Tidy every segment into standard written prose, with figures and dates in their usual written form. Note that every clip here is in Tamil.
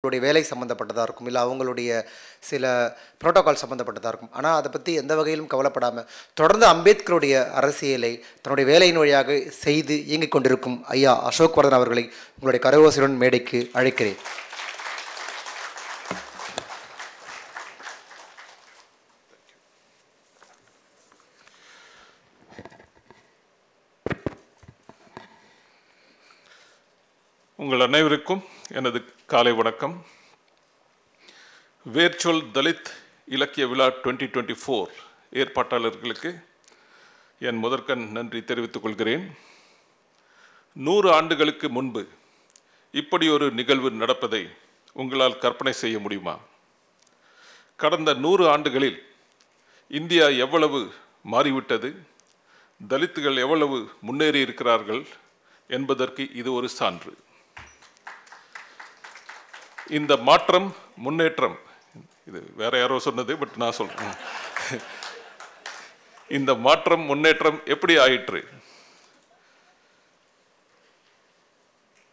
அவங்களுடைய வேலை சம்மந்தப்பட்டதாக இருக்கும், இல்லை அவங்களுடைய சில புரோட்டோகால் சம்மந்தப்பட்டதாக இருக்கும். ஆனால் அதை பற்றி எந்த வகையிலும் கவலைப்படாமல் தொடர்ந்து அம்பேத்கருடைய அரசியலை தன்னுடைய வேலையின் வழியாக செய்து இயங்கிக் கொண்டிருக்கும் ஐயா அசோக் வர்தன் அவர்களை உங்களுடைய கரகோசையுடன் மேடைக்கு அழைக்கிறேன். உங்கள் அனைவருக்கும் எனது காலை வணக்கம். வேர்ச்சுவல் தலித் இலக்கிய விழா 2024 ஏற்பாட்டாளர்களுக்கு என் முதற்கண் நன்றி தெரிவித்துக் கொள்கிறேன். 100 ஆண்டுகளுக்கு முன்பு இப்படி ஒரு நிகழ்வு நடப்பதை உங்களால் கற்பனை செய்ய முடியுமா? கடந்த 100 ஆண்டுகளில் இந்தியா எவ்வளவு மாறிவிட்டது, தலித்துகள் எவ்வளவு முன்னேறி இருக்கிறார்கள் என்பதற்கு இது ஒரு சான்று. இந்த மாற்றம், முன்னேற்றம், இது வேற யாரோ சொன்னது, பட் நான் சொல்றேன். இந்த மாற்றம், முன்னேற்றம் எப்படி ஆயிற்று?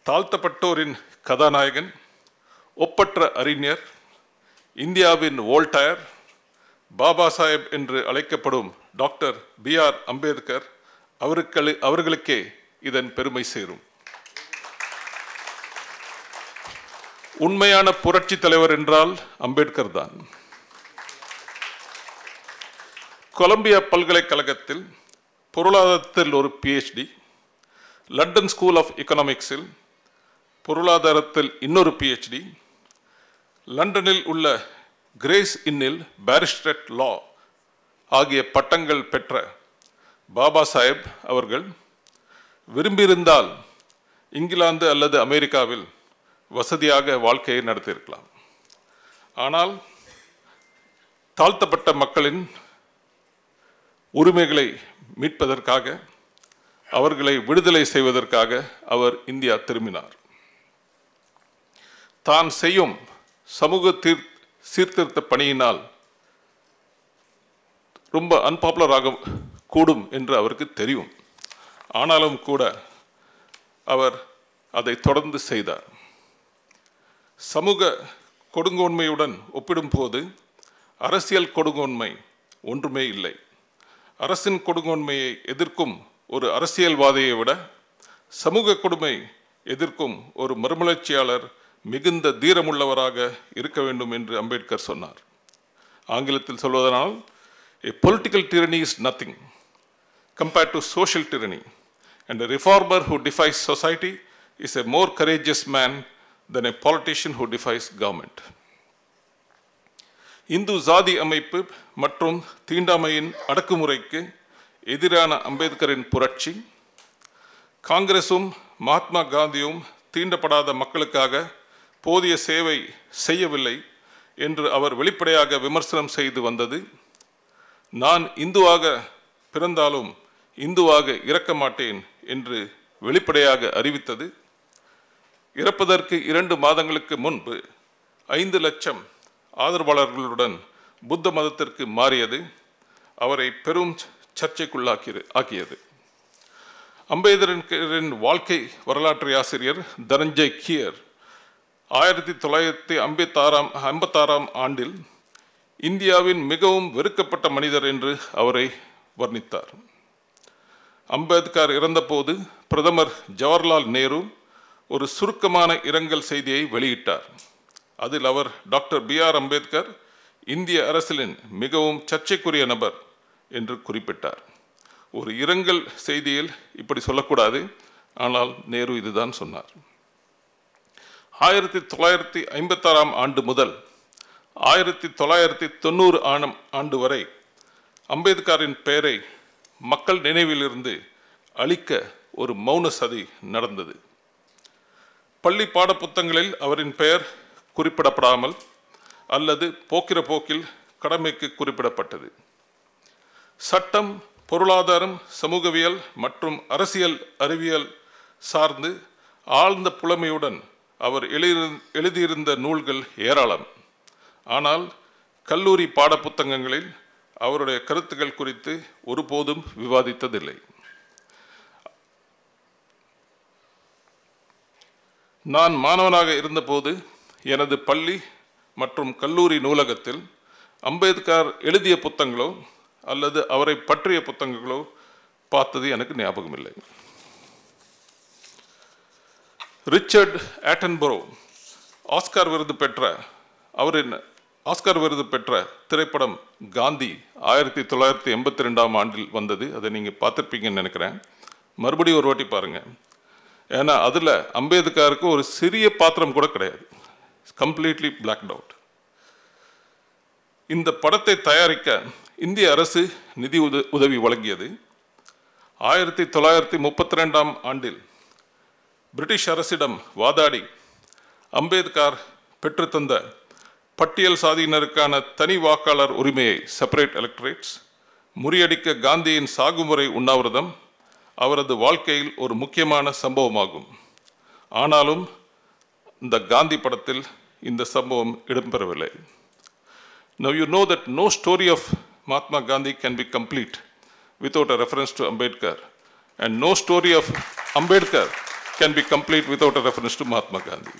தாழ்த்தப்பட்டோரின் கதாநாயகன், ஒப்பற்ற அறிஞர், இந்தியாவின் வோல்டயர், பாபா சாஹேப் என்று அழைக்கப்படும் டாக்டர் B.R. அம்பேத்கர் அவர்களுக்கே இதன் பெருமை சேரும். உண்மையான புரட்சி தலைவர் என்றால் அம்பேத்கர் தான். கொலம்பியா பல்கலைக்கழகத்தில் பொருளாதாரத்தில் ஒரு PhD, லண்டன் ஸ்கூல் ஆஃப் எக்கனாமிக்ஸில் பொருளாதாரத்தில் இன்னொரு PhD, லண்டனில் உள்ள கிரேஸ் இன்னில் பாரிஸ்டர் லா ஆகிய பட்டங்கள் பெற்ற பாபா சாஹேப் அவர்கள் விரும்பியிருந்தால் இங்கிலாந்து அல்லது அமெரிக்காவில் வசதியாக வாழ்க்கையை நடத்தியிருக்கலாம். ஆனால் தாழ்த்தப்பட்ட மக்களின் உரிமைகளை மீட்பதற்காக, அவர்களை விடுதலை செய்வதற்காக அவர் இந்தியா திரும்பினார். தான் செய்யும் சமூக சீர்திருத்த பணியினால் ரொம்ப அன்பாப்புலராக கூடும் என்று அவருக்கு தெரியும். ஆனாலும் கூட அவர் அதை தொடர்ந்து செய்தார். சமூக கொடுங்கோன்மையுடன் ஒப்பிடும்போது அரசியல் கொடுங்கோன்மை ஒன்றுமே இல்லை. அரசின் கொடுங்கோன்மையை எதிர்க்கும் ஒரு அரசியல்வாதியை விட சமூக கொடுமை எதிர்க்கும் ஒரு மறுமலர்ச்சியாளர் மிகுந்த தீரமுள்ளவராக இருக்க வேண்டும் என்று அம்பேத்கர் சொன்னார். ஆங்கிலத்தில் சொல்வதனால், a political tyranny is nothing compared to social tyranny, and a reformer who defies society is a more courageous man than a politician who defies government. Hindu சாதி அமைப்பு மற்றும் தீண்டாமையின் அடக்குமுறைக்கு எதிரான அம்பேத்கரின் புரட்சி, காங்கிரசும் மகாத்மா காந்தியும் தீண்டப்படாத மக்களுக்காக போதிய சேவை செய்யவில்லை என்று அவர் வெளிப்படையாக விமர்சனம் செய்து வந்தது, நான் இந்துவாக பிறந்தாலும் இந்துவாக இறக்க மாட்டேன் என்று வெளிப்படையாக அறிவித்தது, இறப்பதற்கு 2 மாதங்களுக்கு முன்பு 5 லட்சம் ஆதரவாளர்களுடன் புத்த மதத்திற்கு மாறியது அவரை பெரும் சர்ச்சைக்குள்ளாக்கியது. அம்பேத்கரின் வாழ்க்கை வரலாற்று ஆசிரியர் தனஞ்சய் கியர் 1956ஆம் ஆண்டில் இந்தியாவின் மிகவும் வெறுக்கப்பட்ட மனிதர் என்று அவரை வர்ணித்தார். அம்பேத்கர் இறந்தபோது பிரதமர் ஜவஹர்லால் நேரு ஒரு சுருக்கமான இரங்கல் செய்தியை வெளியிட்டார். அதில் அவர் டாக்டர் B.R. அம்பேத்கர் இந்திய அரசியலின் மிகவும் சர்ச்சைக்குரிய நபர் என்று குறிப்பிட்டார். ஒரு இரங்கல் செய்தியில் இப்படி சொல்லக்கூடாது, ஆனால் நேரு இதுதான் சொன்னார். 1956ஆம் ஆண்டு முதல் 1990 ஆண்டு வரை அம்பேத்கரின் பெயரை மக்கள் நினைவிலிருந்து அழிக்க ஒரு மௌன சதி நடந்தது. பள்ளி பாடப்புத்தகங்களில் அவரின் பெயர் குறிப்பிடப்படாமல் அல்லது போக்கிற போக்கில் கடமைக்கு குறிப்பிடப்பட்டது. சட்டம், பொருளாதாரம், சமூகவியல் மற்றும் அரசியல் அறிவியல் சார்ந்து ஆழ்ந்த புலமையுடன் அவர் எழுதியிருந்த நூல்கள் ஏராளம். ஆனால் கல்லூரி பாடப்புத்தகங்களில் அவருடைய கருத்துக்கள் குறித்து ஒருபோதும் விவாதித்ததில்லை. நான் மாணவனாக இருந்தபோது எனது பள்ளி மற்றும் கல்லூரி நூலகத்தில் அம்பேத்கர் எழுதிய புத்தகங்களோ அல்லது அவரை பற்றிய புத்தகங்களோ பார்த்தது எனக்கு ஞாபகம் இல்லை. ரிச்சர்ட் ஆட்டன்பரோ ஆஸ்கார் விருது பெற்ற திரைப்படம் காந்தி 1982 ஆண்டில் வந்தது. அதை நீங்கள் பார்த்துருப்பீங்கன்னு நினைக்கிறேன். மறுபடியும் ஒரு வாட்டி பாருங்கள். ஏன்னா அதில் அம்பேத்கருக்கு ஒரு சிறிய பாத்திரம் கூட கிடையாது. Completely blocked out. இந்த படத்தை தயாரிக்க இந்திய அரசு நிதி உதவி வழங்கியது. 1932 ஆண்டில் பிரிட்டிஷ் அரசிடம் வாதாடி அம்பேத்கர் பெற்றுத்தந்த பட்டியல் சாதியினருக்கான தனி வாக்காளர் உரிமையை செப்பரேட் எலக்டரேட்ஸ் முறியடிக்க காந்தியின் சாகுமுறை உண்ணாவிரதம் அவரது வாழ்க்கையில் ஒரு முக்கியமான சம்பவமாகும். ஆனாலும் இந்த காந்தி படத்தில் இந்த சம்பவம் இடம்பெறவில்லை. Now you know that no story of Mahatma Gandhi can be complete without a reference to Ambedkar, and no story of Ambedkar can be complete without a reference to Mahatma Gandhi.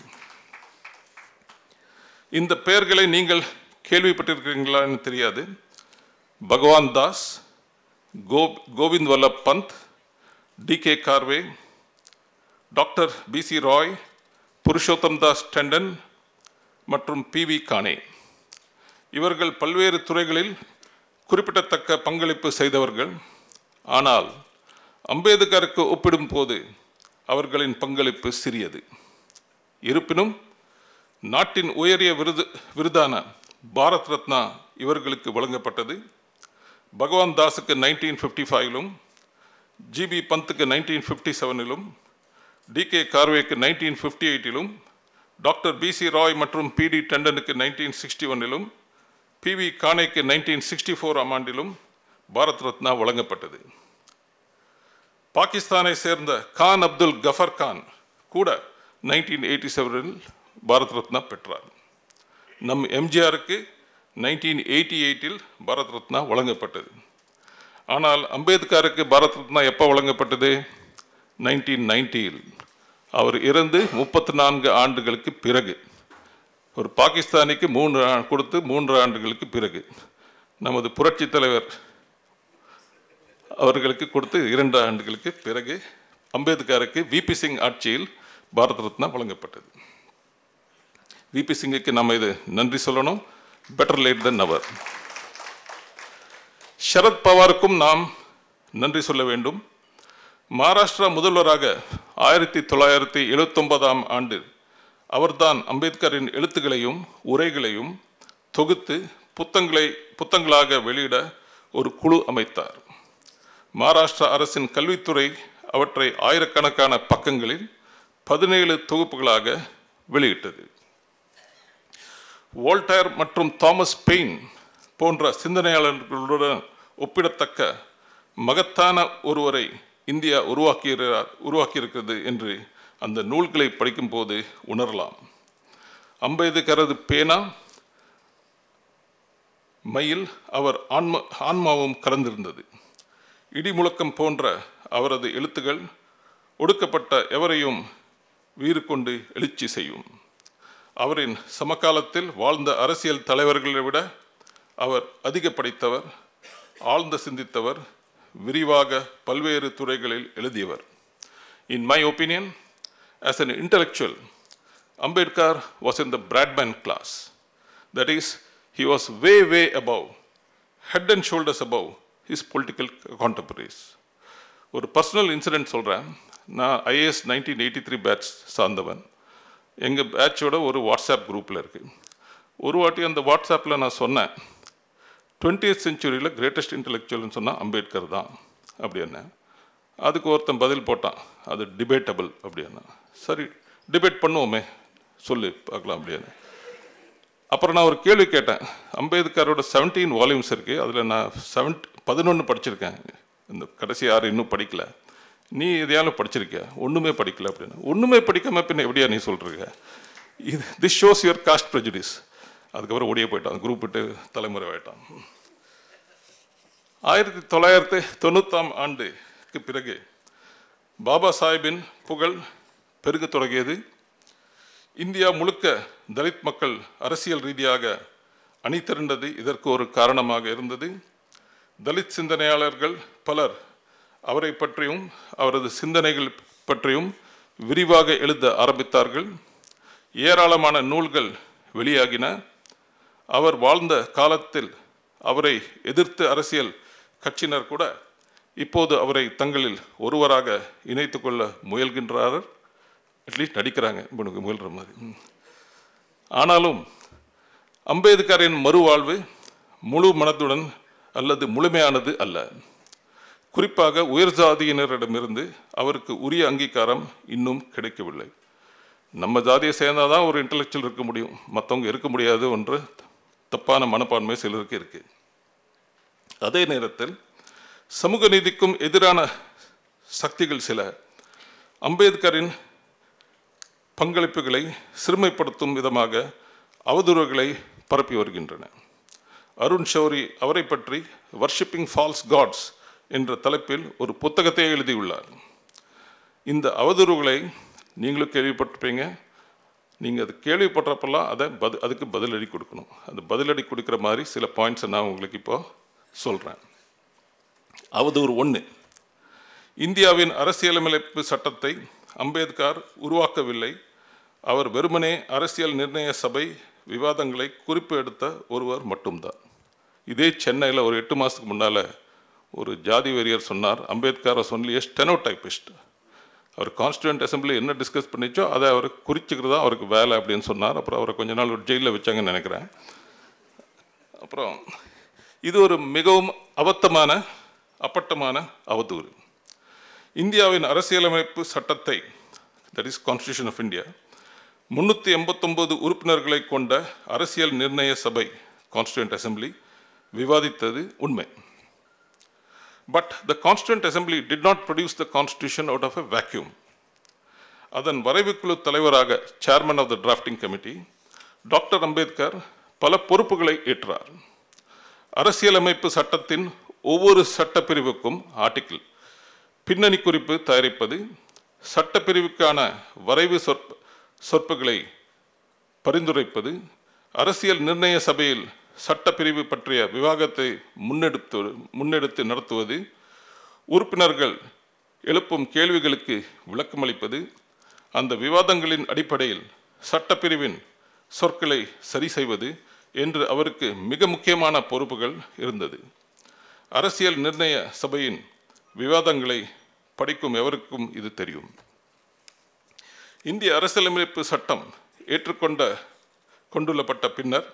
இந்த பெயர்களை நீங்கள் கேள்விப்பட்டிருக்கிறீங்களான்னு தெரியாது. பகவான் தாஸ், கோவிந்த் வல்லப் பந்த், டி.கே. கார்வே, டாக்டர் பி.சி. ராய், புருஷோத்தம் தாஸ் டண்டன் மற்றும் பி.வி. கானே. இவர்கள் பல்வேறு துறைகளில் குறிப்பிடத்தக்க பங்களிப்பு செய்தவர்கள். ஆனால் அம்பேத்கருக்கு ஒப்பிடும் போது அவர்களின் பங்களிப்பு சிறியது. இருப்பினும் நாட்டின் உயரிய விருதான பாரத் ரத்னா இவர்களுக்கு வழங்கப்பட்டது. பகவான் தாஸுக்கு 1955 ஜி.பி. பந்துக்கு 1957 டி.கே. கார்வேக்கு 1958 டாக்டர் பி.சி. ராய் மற்றும் பி.டி. டண்டனுக்கு 1961 பி.வி. கானேக்கு 1964 ஆண்டிலும் பாரத் ரத்னா வழங்கப்பட்டது. பாகிஸ்தானை சேர்ந்த கான் அப்துல் கஃபர் கான் கூட 1987 பாரத் ரத்னா பெற்றார். நம் எம்ஜிஆருக்கு 1988 பாரத் ரத்னா வழங்கப்பட்டது. ஆனால் அம்பேத்கருக்கு பாரத் ரத்னா எப்போ வழங்கப்பட்டது? 1990. அவர் இறந்து 34 ஆண்டுகளுக்கு பிறகு. ஒரு பாகிஸ்தானிக்கு 3 ஆண்டுகளுக்கு பிறகு. நமது புரட்சி தலைவர் அவர்களுக்கு கொடுத்து 2 ஆண்டுகளுக்கு பிறகு அம்பேத்கருக்கு விபி சிங் ஆட்சியில் பாரத் ரத்னா வழங்கப்பட்டது. விபி சிங்குக்கு நம்ம இது நன்றி சொல்லணும். பெட்டர் லேட் தென் நெவர். சரத் பவாருக்கும் நாம் நன்றி சொல்ல வேண்டும். மகாராஷ்டிரா முதல்வராக 1979 ஆண்டு அவர்தான் அம்பேத்கரின் எழுத்துக்களையும் உரைகளையும் தொகுத்து புத்தகங்களாக வெளியிட ஒரு குழு அமைத்தார். மகாராஷ்டிரா அரசின் கல்வித்துறை அவற்றை ஆயிரக்கணக்கான பக்கங்களில் 17 தொகுப்புகளாக வெளியிட்டது. வோல்டேர் மற்றும் தாமஸ் பெயின் போன்ற சிந்தனையாளர்களுடன் ஒப்பிடத்தக்க மகத்தான ஒருவரை இந்தியா உருவாக்கியிருக்கிறது என்று அந்த நூல்களை படிக்கும்போது உணரலாம். அம்பேத்கரது பேனா மையில் அவர் ஆன்மாவும் கலந்திருந்தது. இடிமுழக்கம் போன்ற அவரது எழுத்துக்கள் ஒடுக்கப்பட்ட எவரையும் வீறு கொண்டு எழுச்சி செய்யும். அவரின் சமகாலத்தில் வாழ்ந்த அரசியல் தலைவர்களை விட அவர் அதிக படித்தவர், ஆழ்ந்த சிந்தித்தவர், விரிவாக பல்வேறு துறைகளில் எழுதியவர். In my opinion, as an intellectual, Ambedkar was in the Bradman class. That is, he was way above, head and shoulders above his political contemporaries. ஒரு பர்சனல் இன்சிடென்ட் சொல்கிறேன். நான் IAS 1983 பேட்ச் சார்ந்தவன். எங்கள் பேட்சோட ஒரு வாட்ஸ்அப் குரூப்பில் இருக்குது. ஒரு வாட்டி அந்த வாட்ஸ்அப்பில் நான் சொன்னேன், 20th centuryயில் கிரேட்டஸ்ட் இன்டெலெக்சுவல்னு சொன்னால் அம்பேத்கர் தான் அப்படின்னா. அதுக்கு ஒருத்தன் பதில் போட்டான், அது டிபேட்டபிள் அப்படின்னா. சரி, டிபேட் பண்ணுவோமே, சொல்லு பார்க்கலாம் அப்படின்னு. அப்புறம் நான் ஒரு கேள்வி கேட்டேன். அம்பேத்கரோட 17 வால்யூம்ஸ் இருக்குது, அதில் நான் 11 படிச்சிருக்கேன். இந்த கடைசி 6 இன்னும் படிக்கல. நீ எதையாலும் படிச்சிருக்கியா? ஒன்றுமே படிக்கல அப்படின்னு. ஒன்றுமே படிக்காம பின்ன எப்படியா நீ சொல்கிறீங்க? இது this shows your cost prejudice. அதுக்கப்புறம் ஓடியே போயிட்டான், குரூப் விட்டு தலைமுறை ஆயிட்டான். 1990 ஆண்டுக்கு பிறகு பாபா சாஹிப்பின் புகழ் பெருக தொடங்கியது. இந்தியா முழுக்க தலித் மக்கள் அரசியல் ரீதியாக அணி திரண்டது இதற்கு ஒரு காரணமாக இருந்தது. தலித் சிந்தனையாளர்கள் பலர் அவரை பற்றியும் அவரது சிந்தனைகள் பற்றியும் விரிவாக எழுத ஆரம்பித்தார்கள். ஏராளமான நூல்கள் வெளியாகின. அவர் வாழ்ந்த காலத்தில் அவரை எதிர்த்து அரசியல் கட்சியினர் கூட இப்போது அவரை தங்களில் ஒருவராக இணைத்து கொள்ள முயல்கின்றார்கள். அட்லீஸ்ட் நடிக்கிறாங்க முயல்கிற மாதிரி. ஆனாலும் அம்பேத்கரின் மறுவாழ்வு முழு மனதுடன் அல்லது முழுமையானது அல்ல. குறிப்பாக உயர் ஜாதியினரிடமிருந்து அவருக்கு உரிய அங்கீகாரம் இன்னும் கிடைக்கவில்லை. நம்ம ஜாதியை சேர்ந்தால் தான் ஒரு இன்டலெக்சுவல் இருக்க முடியும், மற்றவங்க இருக்க முடியாது ஒன்று தப்பான மனப்பான்மை சிலருக்கு இருக்கு. அதே நேரத்தில் சமூக நீதிக்கும் எதிரான சக்திகள் சில அம்பேத்கரின் பங்களிப்புகளை சிறுமைப்படுத்தும் விதமாக அவதூறுகளை பரப்பி வருகின்றன. அருண் ஷௌரி அவரை பற்றி வர்ஷிப்பிங் ஃபால்ஸ் காட்ஸ் என்ற தலைப்பில் ஒரு புத்தகத்தை எழுதியுள்ளார். இந்த அவதூறுகளை நீங்களும் கேள்விப்பட்டிருப்பீங்க. நீங்கள் அது கேள்விப்படுறப்பெல்லாம் அதுக்கு பதிலடி கொடுக்கணும். அந்த பதிலடி கொடுக்குற மாதிரி சில பாயிண்ட்ஸை நான் உங்களுக்கு இப்போ சொல்கிறேன். அவதூறு 1, இந்தியாவின் அரசியலமைப்பு சட்டத்தை அம்பேத்கர் உருவாக்கவில்லை. அவர் வெறுமனே அரசியல் நிர்ணய சபை விவாதங்களை குறிப்பு எடுத்த ஒருவர் மட்டும்தான். இதே சென்னையில் ஒரு 8 மாதத்துக்கு முன்னால் ஒரு ஜாதி வெறியர் சொன்னார், Ambedkar was only a stenotypist. அவர் கான்ஸ்டியூண்ட் அசம்பிளி என்ன டிஸ்கஸ் பண்ணிச்சோ அதை அவர் குறிச்சிக்கிறது தான் அவருக்கு வேலை அப்படின்னு சொன்னார். அப்புறம் அவரை கொஞ்ச நாள் ஒரு ஜெயிலில் வச்சாங்கன்னு நினைக்கிறேன். அப்புறம் இது ஒரு மிகவும் அப்பட்டமான அவதூறு. இந்தியாவின் அரசியலமைப்பு சட்டத்தை, that is constitution of India, 389 உறுப்பினர்களை கொண்ட அரசியல் நிர்ணய சபை, கான்ஸ்டியூண்ட் அசம்பிளி, விவாதித்தது உண்மை. But the Constituent Assembly did not produce the Constitution out of a vacuum. அதன் வரைவுக்குழு தலைவராக, chairman of the drafting committee, doctor Ambedkar பல பொறுப்புகளை ஏற்றார். அரசியலமைப்பு சட்டத்தின் ஒவ்வொரு சட்டப்பிரிவுக்கும் ஆர்டிக்கிள், பின்னணி குறிப்பு தயாரிப்பது, சட்டப்பிரிவுக்கான வரைவு சொற்புகளை பரிந்துரைப்பது, அரசியல் நிர்ணய சபையில் சட்டப்பிரிவு பற்றிய விவாதத்தை முன்னெடுத்து நடத்துவது, உறுப்பினர்கள் எழுப்பும் கேள்விகளுக்கு விளக்கமளிப்பது, அந்த விவாதங்களின் அடிப்படையில் சட்டப்பிரிவின் சொற்களை சரி செய்வது என்று அவருக்கு மிக முக்கியமான பொறுப்புகள் இருந்தது. அரசியல் நிர்ணய சபையின் விவாதங்களை படிக்கும் எவருக்கும் இது தெரியும். இந்திய அரசியலமைப்பு சட்டம் கொண்டுள்ளப்பட்ட பின்னர்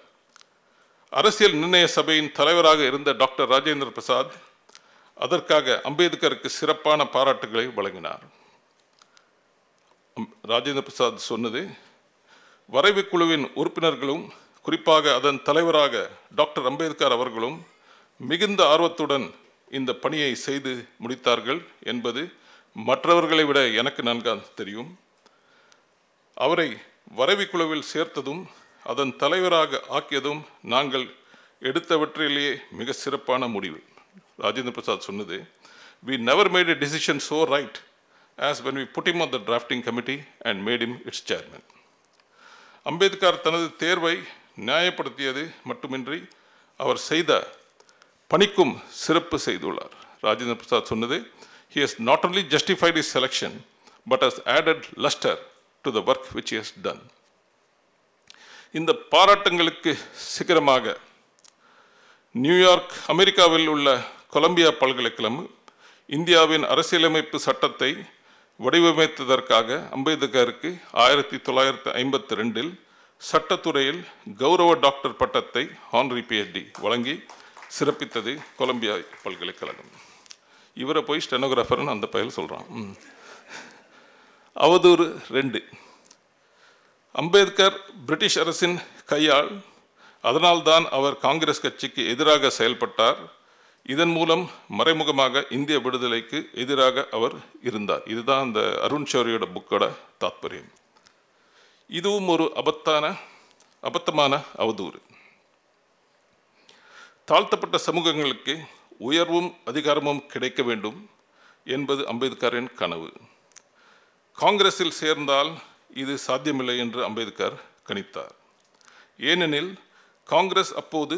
அரசியல் நிர்ணய சபையின் தலைவராக இருந்த டாக்டர் ராஜேந்திர பிரசாத் அதற்காக அம்பேத்கருக்கு சிறப்பான பாராட்டுகளை வழங்கினார். ராஜேந்திர பிரசாத் சொன்னது, வரைவு குழுவின் உறுப்பினர்களும் குறிப்பாக அதன் தலைவராக டாக்டர் அம்பேத்கர் அவர்களும் மிகுந்த ஆர்வத்துடன் இந்த பணியை செய்து முடித்தார்கள் என்பது மற்றவர்களை விட எனக்கு நன்காக தெரியும். அவரை வரைவு குழுவில் சேர்த்ததும் அதன் தலைவராக ஆக்கியதும் நாங்கள் எடுத்தவற்றிலேயே மிக சிறப்பான முடிவு. ராஜேந்திர பிரசாத் சொன்னது, we never made a decision so right as when we put him on the drafting committee and made him its chairman. Ambedkar தனது தேர்வை நியாயப்படுத்தியது மட்டுமின்றி அவர் செய்த பணிக்கும் சிறப்பு செய்துள்ளார். ராஜேந்திர பிரசாத் சொன்னது, he has not only justified his selection but has added luster to the work which he has done. இந்த பாராட்டுங்களுக்கு சிகரமாக நியூயார்க், அமெரிக்காவில் உள்ள கொலம்பியா பல்கலைக்கழகம் இந்தியாவின் அரசியலமைப்பு சட்டத்தை வடிவமைத்ததற்காக அம்பேத்கருக்கு 1952 சட்டத்துறையில் கௌரவ டாக்டர் பட்டத்தை ஹானரி PhD வழங்கி சிறப்பித்தது கொலம்பியா பல்கலைக்கழகம். இவரை போய் ஸ்டெனோகிராஃபர்னு அந்த பையல் சொல்கிறான். அவதூறு 2, அம்பேத்கர் பிரிட்டிஷ் அரசின் கையாள், அதனால்தான் அவர் காங்கிரஸ் கட்சிக்கு எதிராக செயல்பட்டார். இதன் மூலம் மறைமுகமாக இந்திய விடுதலைக்கு எதிராக அவர் இருந்தார். இதுதான் அந்த அருண் ஷௌரியோட புக்கோட தாத்பரியம். இதுவும் ஒரு அபத்தமான அவதூறு. தாழ்த்தப்பட்ட சமூகங்களுக்கு உயர்வும் அதிகாரமும் கிடைக்க வேண்டும் என்பது அம்பேத்கரின் கனவு. காங்கிரஸில் சேர்ந்தால் இது சாத்தியமில்லை என்று அம்பேத்கர் கணித்தார். ஏனெனில் காங்கிரஸ் அப்போது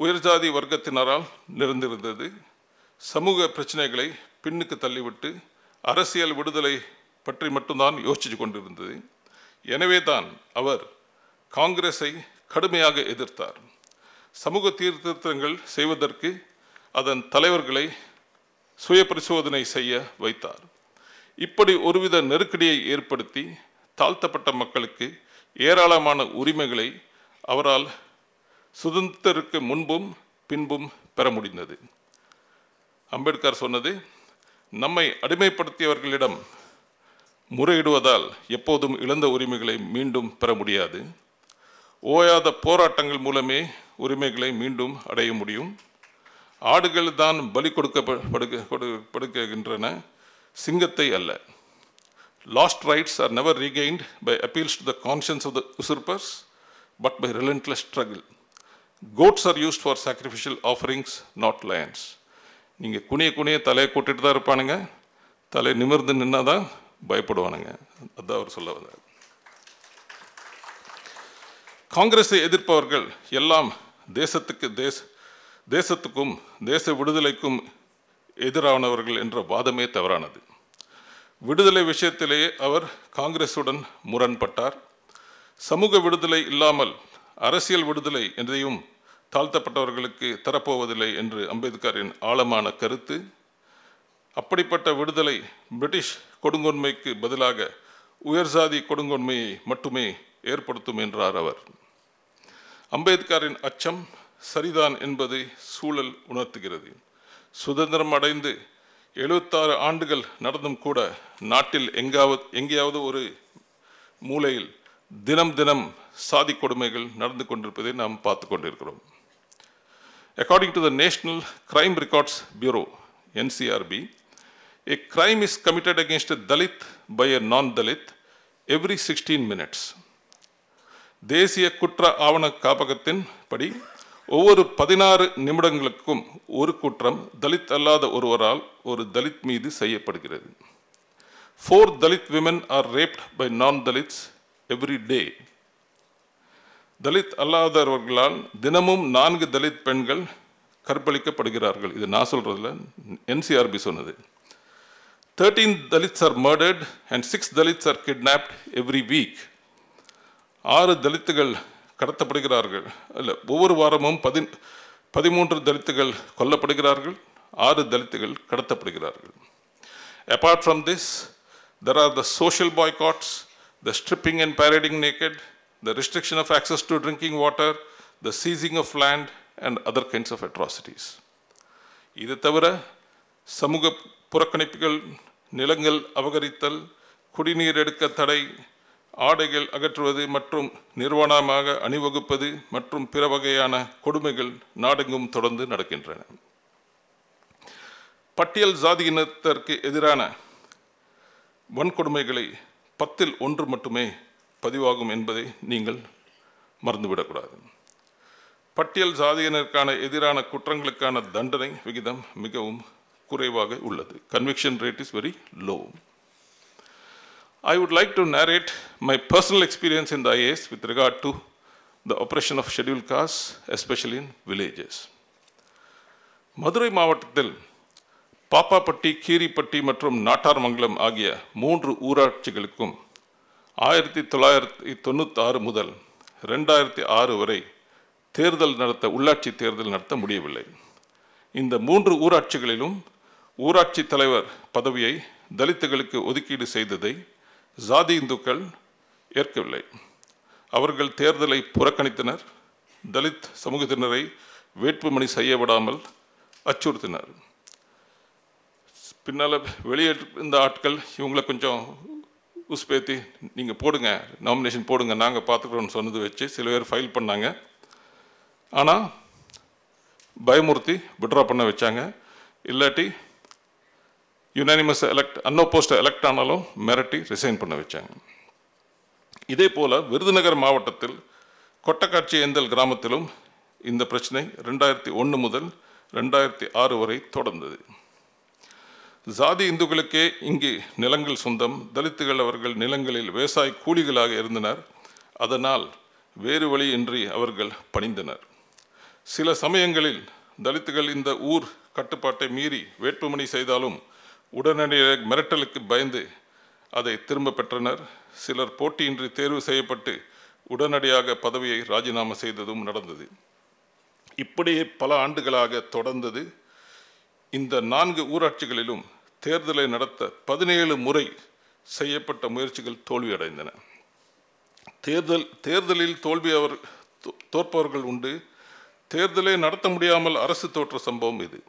உயர்ஜாதி வர்க்கத்தினரால் நிறைந்திருந்தது. சமூக பிரச்சனைகளை பின்னுக்கு தள்ளிவிட்டு அரசியல் விடுதலை பற்றி மட்டும்தான் யோசித்து கொண்டிருந்தது. எனவே தான் அவர் காங்கிரஸை கடுமையாக எதிர்த்தார். சமூக சீர்திருத்தங்கள் செய்வதற்கு அதன் தலைவர்களை சுய பரிசோதனை செய்ய வைத்தார். இப்படி ஒருவித நெருக்கடியை ஏற்படுத்தி தாழ்த்தப்பட்ட மக்களுக்கு ஏராளமான உரிமைகளை அவரால் சுதந்திரத்திற்கு முன்பும் பின்பும் பெற முடிந்தது. அம்பேத்கர் சொன்னது, நம்மை அடிமைப்படுத்தியவர்களிடம் முறையிடுவதால் எப்போதும் இழந்த உரிமைகளை மீண்டும் பெற முடியாது. ஓயாத போராட்டங்கள் மூலமே உரிமைகளை மீண்டும் அடைய முடியும். ஆடுகள் தான் பலி கொடுக்கின்றன, சிங்கத்தை அல்ல. Lost rights are never regained by appeals to the conscience of the usurpers, but by relentless struggle. Goats are used for sacrificial offerings, not lions. நீங்கள் குனிய தலையை கூட்டிட்டு தான் இருப்பானுங்க, தலை நிமிர்ந்து நின்னாதான் பயப்படுவானுங்க. அதான் அவர் சொல்ல வந்தார். காங்கிரஸை எதிர்ப்பவர்கள் எல்லாம் தேசத்துக்கும் தேச விடுதலைக்கும் எதிரானவர்கள் என்ற வாதமே தவறானது. விடுதலை விஷயத்திலேயே அவர் காங்கிரசுடன் முரண்பட்டார். சமூக விடுதலை இல்லாமல் அரசியல் விடுதலை எதையும் தாழ்த்தப்பட்டவர்களுக்கு தரப்போவதில்லை என்று அம்பேத்கரின் ஆழமான கருத்து. அப்படிப்பட்ட விடுதலை பிரிட்டிஷ் கொடுங்கொன்மைக்கு பதிலாக உயர்சாதி கொடுங்கொன்மையை மட்டுமே ஏற்படுத்தும் என்றார் அவர். அம்பேத்கரின் அச்சம் சரிதான் என்பதை சூழல் உணர்த்துகிறது. சுதந்திரம் அடைந்து 76 ஆண்டுகள் நடந்தும் கூட நாட்டில் எங்கேயாவது ஒரு மூலையில் தினம் தினம் சாதி கொடுமைகள் நடந்து கொண்டிருப்பதை நாம் பார்த்து கொண்டிருக்கிறோம். According to the National Crime Records Bureau, NCRB, a crime is committed against a Dalit by a non-Dalit every 16 minutes. தேசிய குற்ற ஆவண காப்பகத்தின் படி ஒவ்வொரு 16 நிமிடங்களுக்கும் ஒரு குற்றம் தலித் அல்லாத ஒருவரால் ஒரு தலித் மீது செய்யப்படுகிறது. 4 Dalit women are raped by non-Dalits every day. Dalit அல்லாதவர்களால் தினமும் 4 தலித் பெண்கள் கற்பழிக்கப்படுகிறார்கள். இது நான் சொல்றதுல, NCRB சொன்னது. 13 Dalits are murdered and 6 Dalits are kidnapped every week. 6 தலித்துகள் கடத்தப்படுகிறார்கள். அல்ல, ஒவ்வொரு வாரமும் 13 தலித்துகள் கொல்லப்படுகிறார்கள், 6 தலித்துகள் கடத்தப்படுகிறார்கள். Apart from this, there are the social boycotts, the stripping and parading naked, the restriction of access to drinking water, the seizing of land and other kinds of atrocities. இது தவிர சமூக புறக்கணிப்புகள், நிலங்கள் அபகரித்தல், குடிநீர் எடுக்க தடை, ஆடைகள் அகற்றுவது மற்றும் நிர்வாணமாக அணிவகுப்பது மற்றும் பிற வகையான கொடுமைகள் நாடெங்கும் தொடர்ந்து நடக்கின்றன. பட்டியல் ஜாதியினத்திற்கு எதிரான வன்கொடுமைகளை 10ல் 1 மட்டுமே பதிவாகும் என்பதை நீங்கள் மறந்துவிடக்கூடாது. பட்டியல் ஜாதியினருக்கான எதிரான குற்றங்களுக்கான தண்டனை விகிதம் மிகவும் குறைவாக உள்ளது. Conviction rate is very low. I would like to narrate my personal experience in the IAS with regard to the oppression of scheduled castes, especially in villages. Madurai மாவட்டத்தில் பாப்பாப்பட்டி, கீரிப்பட்டி மற்றும் நாட்டார்மங்கலம் ஆகிய 3 ஊராட்சிகளுக்கும் 1996 முதல் 2006 வரை உள்ளாட்சி தேர்தல் நடத்த முடியவில்லை. இந்த 3 ஊராட்சிகளிலும் ஊராட்சி தலைவர் பதவியை தலித்துகளுக்கு ஒதுக்கீடு செய்ததை ஜாதி இந்துக்கள் ஏற்கவில்லை. அவர்கள் தேர்தலை புறக்கணித்தனர். தலித் சமூகத்தினரை வேட்புமனி செய்ய விடாமல் அச்சுறுத்தினர். பின்னால் வெளியே இருந்த ஆட்கள் இவங்களை கொஞ்சம் உஸ்பேத்தி, நீங்கள் போடுங்க, நாமினேஷன் போடுங்க, நாங்கள் பார்த்துக்கிறோன்னு சொன்னது வச்சு சில பேர் ஃபைல் பண்ணாங்க. ஆனால் பயமுறுத்தி விட்ரா பண்ண வச்சாங்க. இல்லாட்டி யுனானிமஸ் அன்அப்போஸ்ட் எலெக்ட் ஆனாலும் மிரட்டி ரிசைன் பண்ண வச்சாங்க. இதே போல் விருதுநகர் மாவட்டத்தில் கொட்டக்காட்சி ஏந்தல் கிராமத்திலும் இந்த பிரச்சனை 2001 முதல் 2006 வரை தொடர்ந்தது. ஜாதி இந்துக்களுக்கே இங்கு நிலங்கள் சொந்தம். தலித்துகள் அவர்கள் நிலங்களில் விவசாய கூலிகளாக இருந்தனர். அதனால் வேறு வழியின்றி அவர்கள் பணிந்தனர். சில சமயங்களில் தலித்துகள் இந்த ஊர் கட்டுப்பாட்டை மீறி வேட்புமனி செய்தாலும் உடனடியாக மிரட்டலுக்கு பயந்து அதை திரும்ப பெற்றனர். சிலர் போட்டியின்றி தேர்வு செய்யப்பட்டு உடனடியாக பதவியை ராஜினாமா செய்ததும் நடந்தது. இப்படியே பல ஆண்டுகளாக தொடர்ந்தது. இந்த 4 ஊராட்சிகளிலும் தேர்தலை நடத்த 17 முறை செய்யப்பட்ட முயற்சிகள் தோல்வியடைந்தன. தேர்தலில் தோற்பவர்கள் உண்டு. தேர்தலை நடத்த முடியாமல் அரசு தோற்ற சம்பவம் இது.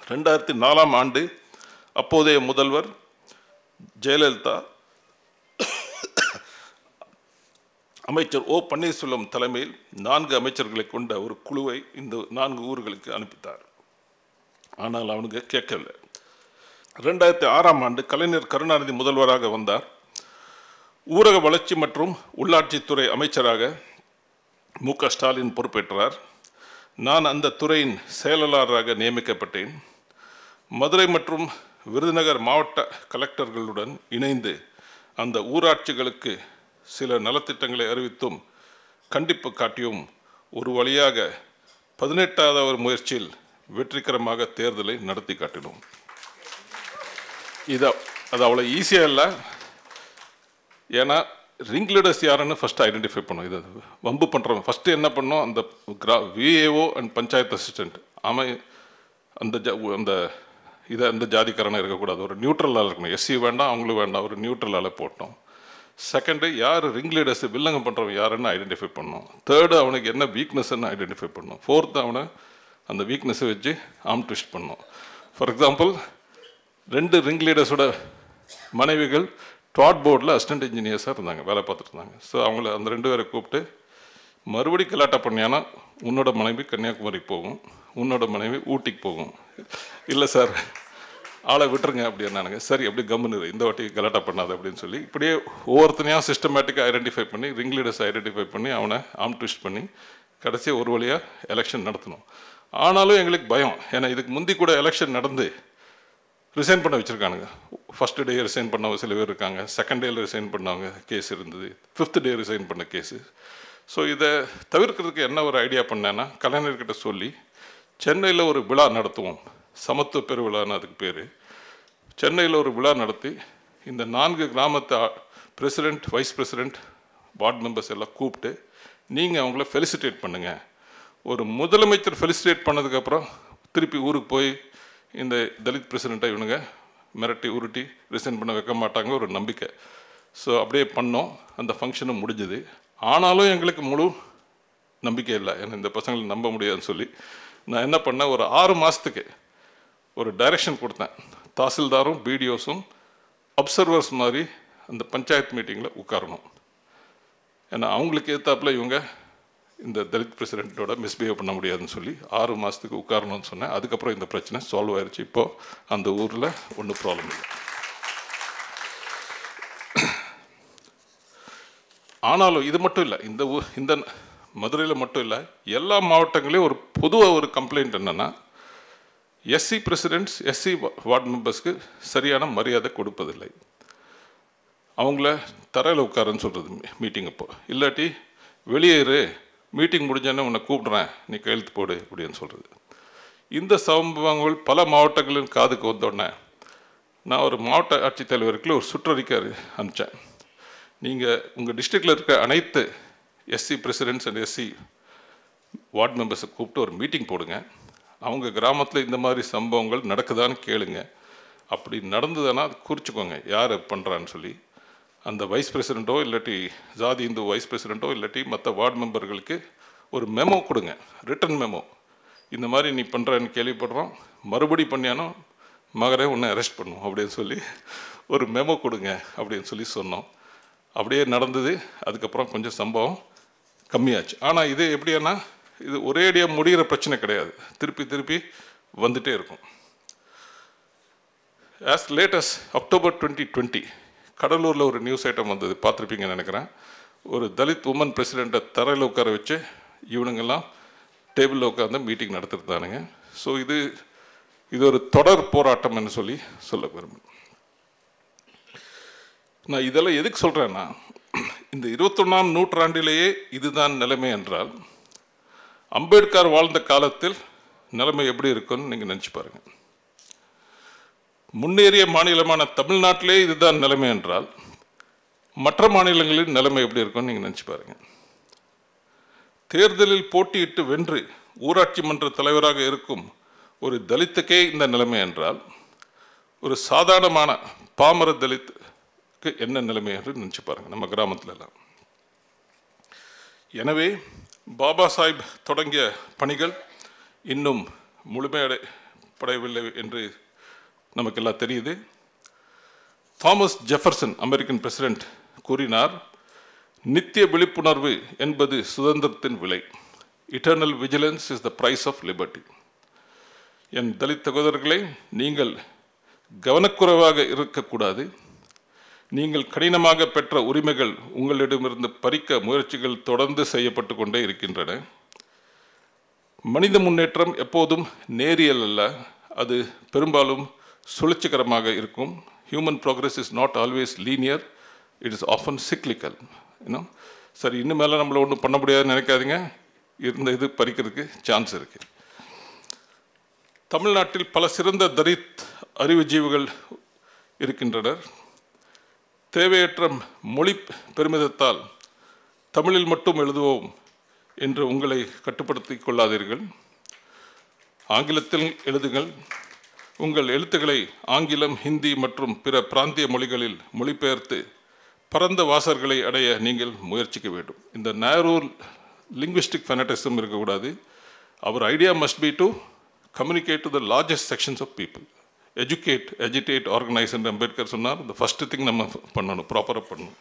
2004ஆம் ஆண்டு அப்போதைய முதல்வர் ஜெயலலிதா அமைச்சர் ஓ பன்னீர்செல்வம் தலைமையில் 4 அமைச்சர்களை கொண்ட ஒரு குழுவை இந்த 4 ஊர்களுக்கு அனுப்பித்தார். ஆனால் அவனுக்கு கேட்கவில்லை. 2006ஆம் ஆண்டு கலைஞர் கருணாநிதி முதல்வராக வந்தார். ஊரக வளர்ச்சி மற்றும் உள்ளாட்சித்துறை அமைச்சராக மு.க. ஸ்டாலின் பொறுப்பேற்றார். நான் அந்த துறையின் செயலாளராக நியமிக்கப்பட்டேன். மதுரை மற்றும் விருதுநகர் மாவட்ட கலெக்டர்களுடன் இணைந்து அந்த ஊராட்சிகளுக்கு சில நலத்திட்டங்களை அறிவித்தும் கண்டிப்பு காட்டியும் ஒரு வழியாக 18வது முயற்சியில் வெற்றிகரமாக தேர்தலை நடத்தி காட்டினோம். அது அவ்வளோ ஈஸியாக இல்லை. ஏன்னா ரிங் லீடர்ஸ் யாருன்னு ஃபஸ்ட்டு ஐடென்டிஃபை பண்ணோம். இது வம்பு பண்ணுறோம். ஃபஸ்ட்டு என்ன பண்ணோம், அந்த விஏஓ அண்ட் பஞ்சாயத்து அசிஸ்டண்ட் அந்த ஜாதிக்காரனை இருக்கக்கூடாது, ஒரு நியூட்ரலாக இருக்கணும். எஸ்சி வேண்டாம், அவங்களும் வேண்டாம், ஒரு நியூட்ரலால் போட்டோம். செகண்டு, யார் ரிங் லீடர்ஸ் வில்லங்கம் பண்ணுறவன் யாருன்னு ஐடென்டிஃபை பண்ணோம். தேர்டு, அவனுக்கு என்ன வீக்னஸ்ன்னு ஐடென்டிஃபை பண்ணோம். ஃபோர்த்து, அவனை அந்த வீக்னஸை வச்சு ஆம் ட்விஸ்ட் பண்ணோம். ஃபார் எக்ஸாம்பிள், 2 ரிங் லீடர்ஸோட மனைவிகள் டாட் போர்டில் அசிஸ்டன்ட் இன்ஜினியர்ஸாக இருந்தாங்க, வேலை பார்த்துட்டு இருந்தாங்க. ஸோ அவங்கள அந்த 2 பேரை கூப்பிட்டு மறுபடி கலாட்டா பண்ணியானா உன்னோட மனைவி கன்னியாகுமரிக்கு போகும், உன்னோட மனைவி ஊட்டிக்கு போகும். இல்லை சார், ஆளை விட்டுருங்க அப்படின்னானுங்க. சரி, அப்படி கம்முன்னு இந்த வாட்டி கலாட்டா பண்ணாது அப்படின்னு சொல்லி இப்படியே ஒவ்வொருத்தனையும் சிஸ்டமேட்டிக்காக ஐடென்டிஃபை பண்ணி ரிங் லீடர்ஸ் ஐடென்டிஃபை பண்ணி அவனை ஆம் ட்விஸ்ட் பண்ணி கடைசியாக ஒரு வழியாக எலெக்ஷன் நடத்தணும். ஆனாலும் எங்களுக்கு பயம். ஏன்னா இதுக்கு முந்தி கூட எலெக்ஷன் நடந்து ரிசைன் பண்ண வச்சுருக்கானுங்க. ஃபஸ்ட்டு டே ரிசைன் பண்ணவங்க சில பேர் இருக்காங்க, செகண்ட் டேயில் ரிசைன் பண்ணவங்க கேஸ் இருந்தது, 5th டே ரிசைன் பண்ண கேஸு. ஸோ இதை தவிர்க்கிறதுக்கு என்ன ஒரு ஐடியா பண்ணேன்னா, கலைஞர்கிட்ட சொல்லி சென்னையில் ஒரு விழா நடத்துவோம், சமத்துவ பெருவிழான்னு அதுக்கு பேர். சென்னையில் ஒரு விழா நடத்தி இந்த 4 கிராமத்து president, wise president, ward members எல்லாம் கூப்பிட்டு நீங்கள் அவங்கள ஃபெலிசிட்டேட் பண்ணுங்கள். ஒரு முதலமைச்சர் ஃபெலிசிட்டேட் பண்ணதுக்கப்புறம் திருப்பி ஊருக்கு போய் இந்த தலித் பிரசிடெண்ட்டை இவனுங்க மிரட்டி உருட்டி ரிசைன் பண்ண வைக்க மாட்டாங்க ஒரு நம்பிக்கை. ஸோ அப்படியே பண்ணோம். அந்த ஃபங்க்ஷனும் முடிஞ்சுது. ஆனாலும் எங்களுக்கு முழு நம்பிக்கை இல்லை, ஏன்னா இந்த பசங்களை நம்ப முடியாதுன்னு சொல்லி நான் என்ன பண்ணேன், ஒரு 6 மாதத்துக்கு ஒரு டைரக்ஷன் கொடுத்தேன். தாசில்தாரும் பிடிஓஸும் அப்சர்வர்ஸ் மாதிரி அந்த பஞ்சாயத்து மீட்டிங்கில் உட்காரணும். ஏன்னா அவங்களுக்கு ஏற்றாப்புல இவங்க இந்த தலித் பிரசிடெண்ட்டோட மிஸ்பிஹேவ் பண்ண முடியாதுன்னு சொல்லி 6 மாதத்துக்கு உட்காரணும்னு சொன்னேன். அதுக்கப்புறம் இந்த பிரச்சனை சால்வ் ஆயிடுச்சு. இப்போது அந்த ஊரில் ஒன்றும் ப்ராப்ளம் இல்லை. ஆனாலும் இது மட்டும் இல்லை, இந்த மதுரையில் மட்டும் இல்லை, எல்லா மாவட்டங்களையும் ஒரு பொதுவாக ஒரு கம்ப்ளைண்ட் என்னென்னா, எஸ்சி பிரசிடெண்ட்ஸ் எஸ்சி வார்டு மெம்பர்ஸ்க்கு சரியான மரியாதை கொடுப்பதில்லை. அவங்கள தரையில் உட்காருன்னு சொல்கிறது மீட்டிங் அப்போ, இல்லாட்டி வெளியேறு, மீட்டிங் முடிஞ்சோன்னே உன்னை கூப்பிட்றேன், நீ கையெழுத்து போடு அப்படின்னு சொல்கிறது. இந்த சம்பவங்கள் பல மாவட்டங்களின் காதுக்கு வந்தோடனே நான் ஒரு மாவட்ட ஆட்சித்தலைவருக்கு ஒரு சுற்றறிக்கை அனுப்பிச்சேன். நீங்கள் உங்கள் டிஸ்ட்ரிக்டில் இருக்க அனைத்து எஸ்சி பிரசிடெண்ட்ஸ் அண்ட் எஸ்சி வார்டு மெம்பர்ஸை கூப்பிட்டு ஒரு மீட்டிங் போடுங்க. அவங்க கிராமத்தில் இந்த மாதிரி சம்பவங்கள் நடக்குதான்னு கேளுங்க. அப்படி நடந்ததுன்னா அது குறிச்சிக்கோங்க யார் பண்ணுறான்னு சொல்லி. அந்த வைஸ் பிரசிடெண்ட்டோ இல்லாட்டி ஜாதி இந்து வைஸ் பிரசிடெண்ட்டோ இல்லாட்டி மற்ற வார்டு மெம்பர்களுக்கு ஒரு மெமோ கொடுங்க, ரிட்டன் மெமோ. இந்த மாதிரி நீ பண்ணுறன்னு கேள்விப்படுறோம், மறுபடி பண்ணியானோ மகரே உன்னை அரெஸ்ட் பண்ணும் அப்படின்னு சொல்லி ஒரு மெமோ கொடுங்க அப்படின்னு சொல்லி சொன்னோம். அப்படியே நடந்தது. அதுக்கப்புறம் கொஞ்சம் சம்பவம் கம்மியாச்சு. ஆனால் இது எப்படின்னா, இது ஒரேடியாக முடிகிற பிரச்சனை கிடையாது, திருப்பி திருப்பி வந்துகிட்டே இருக்கும். ஆஸ் லேட்டஸ் அக்டோபர் 2020 கடலூரில் ஒரு நியூஸ் ஐட்டம் வந்தது, பார்த்துருப்பீங்கன்னு நினைக்கிறேன். ஒரு தலித் உமன் பிரசிடெண்ட்டை தரையில் உட்கார வச்சு இவனுங்கெல்லாம் டேபிளில் உட்காந்து மீட்டிங் நடத்திருந்தானுங்க. ஸோ இது இது ஒரு தொடர் போராட்டம் என்று சொல்லி சொல்ல விரும்புகிறேன். நான் இதெல்லாம் எதுக்கு சொல்கிறேன்னா, இந்த 21ஆம் நூற்றாண்டிலேயே இதுதான் நிலைமை என்றால், அம்பேத்கர் வாழ்ந்த காலத்தில் நிலைமை எப்படி இருக்குன்னு நீங்கள் நினச்சி பாருங்கள். முன்னேறிய மாநிலமான தமிழ்நாட்டிலே இதுதான் நிலைமை என்றால், மற்ற மாநிலங்களின் நிலைமை எப்படி இருக்குன்னு நீங்கள் நினச்சி பாருங்கள். தேர்தலில் போட்டியிட்டு வென்று ஊராட்சி மன்ற தலைவராக இருக்கும் ஒரு தலித்துக்கே இந்த நிலைமை என்றால், ஒரு சாதாரணமான பாமர தலித்துக்கு என்ன நிலைமை என்று நினச்சி பாருங்கள் நம்ம கிராமத்துல எல்லாம். எனவே பாபா சாஹிப் தொடங்கிய பணிகள் இன்னும் முழுமையடையவில்லை என்று நமக்கெல்லாம் தெரியுது. தாமஸ் ஜெஃபர்சன் அமெரிக்கன் பிரசிடென்ட் கூறினார், நித்திய விழிப்புணர்வு என்பது சுதந்திரத்தின் விலை. Eternal vigilance is the price of liberty. என் தலித் சகோதரர்களே, நீங்கள் கவனக்குறைவாக இருக்கக்கூடாது. நீங்கள் கடினமாக பெற்ற உரிமைகள் உங்களிடமிருந்து பறிக்க முயற்சிகள் தொடர்ந்து செய்யப்பட்டு கொண்டே இருக்கின்றன. மனித முன்னேற்றம் எப்போதும் நேரியல் அல்ல, அது பெரும்பாலும் சுழற்சிகரமாக இருக்கும். Human progress is not always linear, it is often cyclical. இன்னும் சரி, இன்னும் மேலே நம்மளை ஒன்றும் பண்ண முடியாதுன்னு நினைக்காதீங்க, இருந்த இது பறிக்கிறதுக்கு சான்ஸ் இருக்குது. தமிழ்நாட்டில் பல சிறந்த தலித் அறிவுஜீவிகள் இருக்கின்றனர். தேவையற்ற மொழி பெருமிதத்தால் தமிழில் மட்டும் எழுதுவோம் என்று உங்களை கட்டுப்படுத்திக் கொள்ளாதீர்கள். ஆங்கிலத்தில் எழுதுங்கள். உங்கள் எழுத்துக்களை ஆங்கிலம், ஹிந்தி மற்றும் பிற பிராந்திய மொழிகளில் மொழிபெயர்த்து பரந்த வாசகர்களை அடைய நீங்கள் முயற்சிக்க வேண்டும். இந்த நேரோ லிங்குவிஸ்டிக் ஃபெனட்டிசம் இருக்கக்கூடாது. அவர் idea must be to communicate to the largest sections of people. Educate, agitate, organise என்று அம்பேத்கர் சொன்னார். இந்த ஃபஸ்ட்டு திங் நம்ம பண்ணணும், ப்ராப்பராக பண்ணணும்.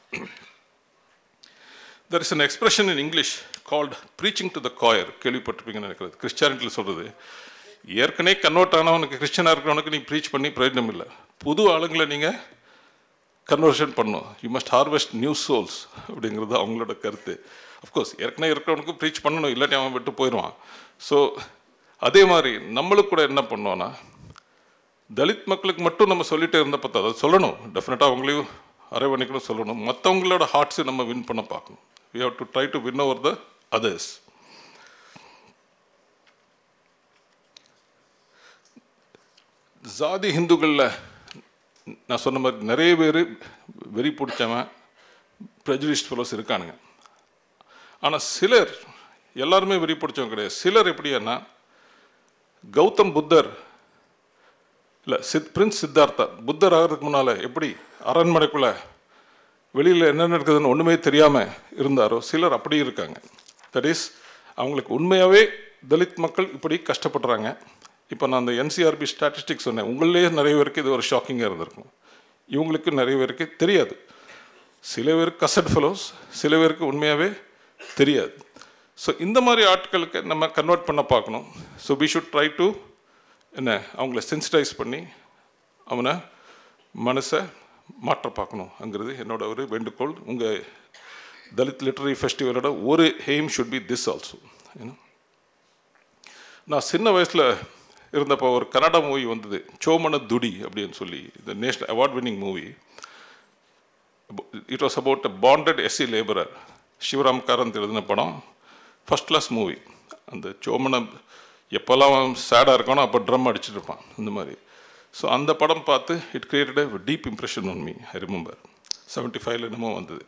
There is an expression in English called preaching to the choir. கேள்விப்பட்டிருப்பீங்கன்னு நினைக்கிறது. கிறிஸ்டியானிட்டியில் சொல்கிறது, ஏற்கனவே கன்வெர்ட் ஆனவனுக்கு, கிறிஸ்டியனாக இருக்கிறவனுக்கு நீ ப்ரீச் பண்ணி பிரயோஜனம் இல்லை. புது ஆளுங்களை நீங்கள் கன்வர்ஷன் பண்ணணும். You must harvest new souls அப்படிங்கிறது அவங்களோட கருத்து. அஃப்கோர்ஸ் ஏற்கனவே இருக்கிறவனுக்கு ப்ரீச் பண்ணணும், இல்லாட்டி அவன் விட்டு போயிடுவான். ஸோ அதே மாதிரி நம்மளுக்கு கூட என்ன பண்ணோன்னா, தலித் மக்களுக்கு மட்டும் நம்ம சொல்லிகிட்டே இருந்த பார்த்தா அதை சொல்லணும், டெஃபினட்டாக அவங்களையும் அரவணைக்கணும், சொல்லணும். மற்றவங்களோட ஹார்ட்ஸை நம்ம வின் பண்ண பார்க்கணும். we have to try to win over the others. ஜாதி ஹிந்துக்களில் நான் சொன்ன மாதிரி நிறைய பேர் வெறி பிடிச்சவன், ப்ரெஜுடிஸ்ட் ஃபெலோஸ் இருக்கானுங்க. ஆனால் சிலர், எல்லாருமே வெறி பிடிச்சவங்க கிடையாது. சிலர் எப்படின்னா, கௌதம் புத்தர் இல்லை, பிரின்ஸ் சித்தார்த்தா புத்தர் ஆகிறதுக்கு முன்னால் எப்படி அரண்மனைக்குள்ளே வெளியில் என்ன நடக்குதுன்னு ஒன்றுமே தெரியாமல் இருந்தாரோ, சிலர் அப்படி இருக்காங்க. தட் இஸ், அவங்களுக்கு உண்மையாகவே தலித் மக்கள் இப்படி கஷ்டப்படுறாங்க. இப்போ நான் அந்த என்சிஆர்பி ஸ்டாட்டிஸ்டிக்ஸ் சொன்னேன், உங்களே நிறைய பேருக்கு இது ஒரு ஷாக்கிங்காக இருந்திருக்கும். இவங்களுக்கு நிறைய பேருக்கு தெரியாது. சில பேருக்கு கசட் ஃபெலோஸ், சில பேருக்கு உண்மையாகவே தெரியாது. ஸோ இந்த மாதிரி ஆட்களுக்கு நம்ம கன்வெர்ட் பண்ண பார்க்கணும். So we should try to என்ன, அவங்கள சென்சிட்டைஸ் பண்ணி அவனை மனசை மாற்ற பார்க்கணுங்கிறது என்னோட ஒரு வேண்டுகோள். உங்கள் தலித் லிட்ரரி ஃபெஸ்டிவலோட ஒரு aim should be this also. ஏன்னா நான் சின்ன வயசில் இருந்தப்போ ஒரு கன்னடா மூவி வந்தது, சோமன துடி அப்படின்னு சொல்லி, இந்த national award winning movie. It was about a bonded SC labourer. Shivaram Karanth எழுதின படம், ஃபஸ்ட் கிளாஸ் மூவி. அந்த சோமனை எப்போல்லாம் சேடாக இருக்கானோ அப்போ ட்ரம் அடிச்சுட்டு இருப்பான், இந்த மாதிரி. ஸோ அந்த படம் பார்த்து it created a deep impression on me. I remember 75 என்னமோ வந்தது.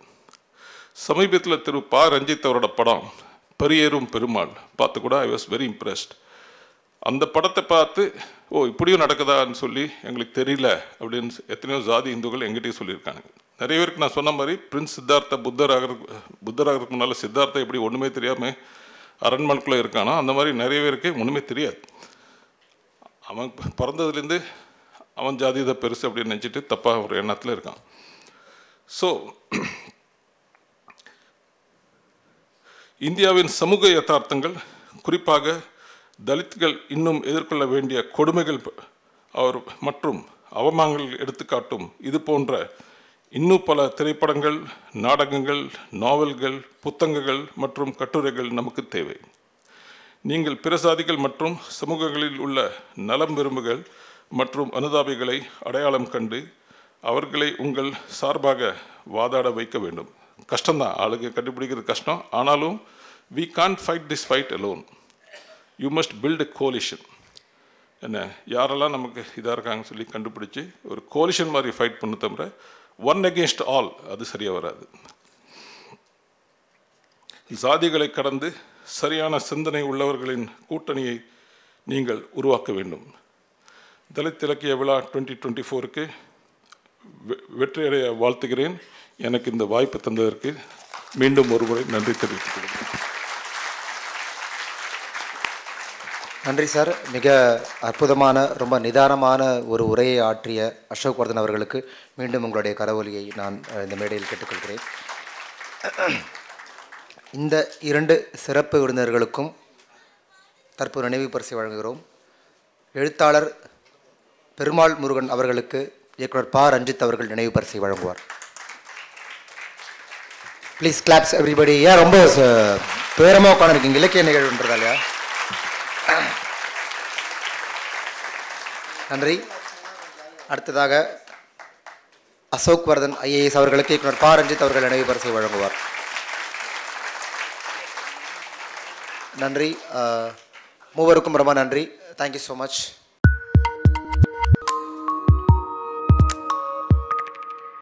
சமீபத்தில் திரு பா ரஞ்சித் அவரோட படம் பரியேறும் பெருமாள் பார்த்து கூட ஐ வாஸ் வெரி இம்ப்ரெஸ்ட். அந்த படத்தை பார்த்து, ஓ இப்படியும் நடக்குதான்னு சொல்லி எங்களுக்கு தெரியல அப்படின்னு எத்தனையோ ஜாதி இந்துக்கள் எங்கிட்டையும் சொல்லியிருக்காங்க. நிறைய பேருக்கு நான் சொன்ன மாதிரி பிரின்ஸ் சித்தார்த்தா புத்தர் ஆகிறதுக்கு முன்னால் சித்தார்த்தா எப்படி ஒன்றுமே தெரியாமல் அரண்மனைக்குள்ளே இருக்கானோ, அந்த மாதிரி நிறைய பேருக்கு ஒன்றுமே தெரியாது. அவன் பிறந்ததுலேருந்து அவன் ஜாதி இதை பெருசு அப்படின்னு நினச்சிட்டு தப்பாக ஒரு எண்ணத்தில் இருக்கான். ஸோ இந்தியாவின் சமூக யதார்த்தங்கள், குறிப்பாக தலித்கள் இன்னும் எதிர்கொள்ள வேண்டிய கொடுமைகள் அவர் மற்றும் அவமானங்கள் எடுத்துக்காட்டும் இது போன்ற இன்னும் பல திரைப்படங்கள், நாடகங்கள், நாவல்கள், புத்தகங்கள் மற்றும் கட்டுரைகள் நமக்கு தேவை. நீங்கள் பிற சாதிகள் மற்றும் சமூகங்களில் உள்ள நலம் விரும்புகள் மற்றும் அனுதாபிகளை அடையாளம் கண்டு அவர்களை உங்கள் சார்பாக வாதாட வைக்க வேண்டும். கஷ்டம்தான், ஆளுங்க கண்டுபிடிக்கிறது கஷ்டம். ஆனாலும் we can't fight this fight alone. You must build a coalition. என்ன யாரெல்லாம் நமக்கு இதாக இருக்காங்கன்னு சொல்லி கண்டுபிடிச்சி ஒரு கோலிஷன் மாதிரி ஃபைட் பண்ண தவிர ஒன் அகேன்ஸ்ட் ஆல் அது சரியாக வராது. சாதிகளை கடந்து சரியான சிந்தனை உள்ளவர்களின் கூட்டணியை நீங்கள் உருவாக்க வேண்டும். தலித் இலக்கிய விழா 2024க்கு வெற்றியடைய வாழ்த்துகிறேன். எனக்கு இந்த வாய்ப்பு தந்ததற்கு மீண்டும் ஒருமுறை நன்றி தெரிவித்துக் கொள்கிறேன். நன்றி சார். மிக அற்புதமான ரொம்ப நிதானமான ஒரு உரையை ஆற்றிய அசோக் வர்தன் அவர்களுக்கு மீண்டும் உங்களுடைய கரவொலியை நான் இந்த மேடையில் கேட்டுக்கொள்கிறேன். இந்த 2 சிறப்பு விருந்தினர்களுக்கும் தற்போது நினைவு பரிசை வழங்குகிறோம். எழுத்தாளர் பெருமாள் முருகன் அவர்களுக்கு இயக்குனர் ப. ரஞ்சித் அவர்கள் நினைவு பரிசை வழங்குவார். Please claps everybody. ஏன் ரொம்ப பேரமாக உட்காந்துருக்கீங்க? இலக்கிய நிகழ்வுன்றதா இல்லையா? நன்றி. அடுத்ததாக அசோக் வர்தன் IAS அவர்களுக்கு இயக்குனர் ப. ரஞ்சித் அவர்கள் நினைவு பரிசை வழங்குவார். நன்றி. மூவருக்கும் ரொம்ப நன்றி. Thank you so much.